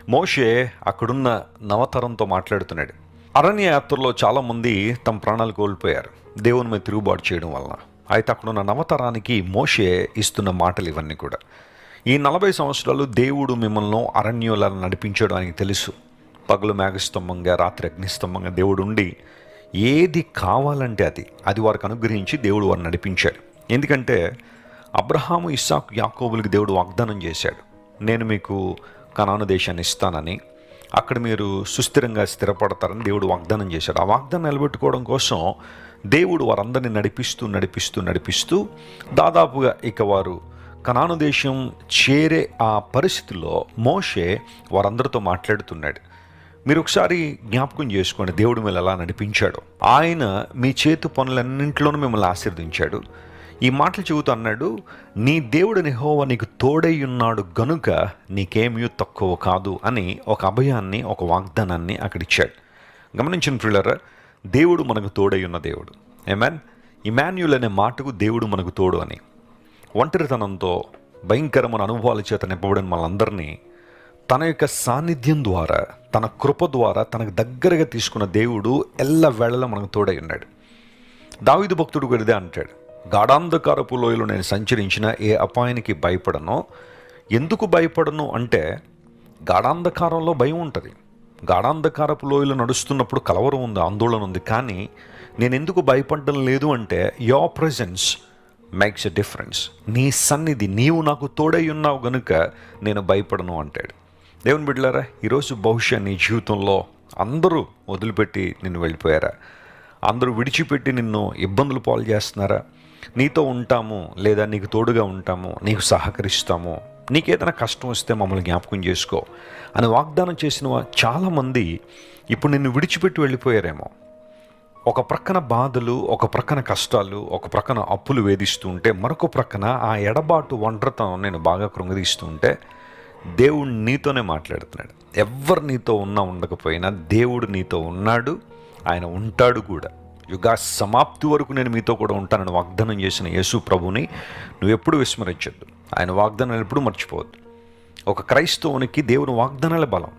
మోషే అక్కడున్న నవతరంతో మాట్లాడుతున్నాడు. అరణ్య యాత్రలో చాలామంది తమ ప్రాణాలు కోల్పోయారు దేవుని మీద తిరుగుబాటు చేయడం వలన. అయితే అక్కడున్న నవతరానికి మోషే ఇస్తున్న మాటలు ఇవన్నీ కూడా. ఈ 40 సంవత్సరాలు దేవుడు మిమ్మల్ని అరణ్యులను నడిపించాడు ఆయనకి తెలుసు. పగలు మేఘస్తంభంగా, రాత్రి అగ్నిస్తంభంగా దేవుడు ఉండి ఏది కావాలంటే అది వారికి అనుగ్రహించి దేవుడు వారిని నడిపించాడు. ఎందుకంటే అబ్రహాము, ఇస్సాకు, యాకోబులకి దేవుడు వాగ్దానం చేశాడు, నేను మీకు కనాను దేశాన్ని ఇస్తానని, అక్కడ మీరు సుస్థిరంగా స్థిరపడతారని దేవుడు వాగ్దానం చేశాడు. ఆ వాగ్దానం నిలబెట్టుకోవడం కోసం దేవుడు వారందరినీ నడిపిస్తూ దాదాపుగా ఇక వారు కనాను దేశం చేరే ఆ పరిస్థితుల్లో మోషే వారందరితో మాట్లాడుతున్నాడు. మీరు ఒకసారి జ్ఞాపకం చేసుకోండి దేవుడు మిమ్మల్ని ఎలా నడిపించాడు. ఆయన మీ చేతి పనులన్నింటిలోనూ మిమ్మల్ని ఆశీర్వదించాడు. ఈ మాటలు చెబుతూ అన్నాడు, నీ దేవుడు యెహోవా నీకు తోడై ఉన్నాడు గనుక నీకేమీ తక్కువ కాదు అని ఒక అభయాన్ని, ఒక వాగ్దానాన్ని అక్కడ ఇచ్చాడు. గమనించిన ప్రియులారా, దేవుడు మనకు తోడై ఉన్న దేవుడు. ఇమాన్యుల్ అనే మాటకు దేవుడు మనకు తోడు అని. ఒంటరితనంతో భయంకరమైన అనుభవాల చేత నింపబడిన మనందరినీ తన యొక్క సాన్నిధ్యం ద్వారా, తన కృప ద్వారా తనకు దగ్గరగా తీసుకున్న దేవుడు ఎల్లవేళలా మనకు తోడై ఉన్నాడు. దావీదు భక్తుడు కూడా ఇదే అంటాడు, గాఢాంధకారపు లోయలో నేను సంచరించిన ఏ అపాయానికి భయపడను. ఎందుకు భయపడను అంటే గాఢాంధకారంలో భయం ఉంటుంది. గాఢాంధకారపు లోయలో నడుస్తున్నప్పుడు కలవరం ఉంది, ఆందోళన ఉంది. కానీ నేను ఎందుకు భయపడడం లేదు అంటే your presence makes a difference. నీ సన్నిధి, నీవు నాకు తోడై ఉన్నావు గనుక నేను భయపడను అంటాడు. దేవుని బిడ్డలారా, ఈరోజు బహుశా నీ జీవితంలో అందరూ వదిలిపెట్టి నిన్ను వెళ్ళిపోయారా? అందరూ విడిచిపెట్టి నిన్ను ఇబ్బందులు పాలు చేస్తున్నారా? నీతో ఉంటాము, లేదా నీకు తోడుగా ఉంటాము, నీకు సహకరిస్తాము, నీకేదైనా కష్టం వస్తే మమ్మల్ని జ్ఞాపకం చేసుకో అని వాగ్దానం చేసిన చాలామంది ఇప్పుడు నిన్ను విడిచిపెట్టి వెళ్ళిపోయారేమో. ఒక ప్రక్కన బాధలు, ఒక ప్రక్కన కష్టాలు, ఒక ప్రక్కన అప్పులు వేధిస్తూ ఉంటే, మరొక ప్రక్కన ఆ ఎడబాటు ఒంటరితనం నేను బాగా కృంగదీస్తూ ఉంటే దేవుడు నీతోనే మాట్లాడుతున్నాడు. ఎవరు నీతో ఉన్నా ఉండకపోయినా దేవుడు నీతో ఉన్నాడు, ఆయన ఉంటాడు కూడా. యుగ సమాప్తి వరకు నేను మీతో కూడా ఉంటానని వాగ్దానం చేసిన యేసు ప్రభుని నువ్వు ఎప్పుడు విస్మరించొద్దు. ఆయన వాగ్దానాలు ఎప్పుడు మర్చిపోవద్దు. ఒక క్రైస్తవునికి దేవుని వాగ్దానాలే బలం.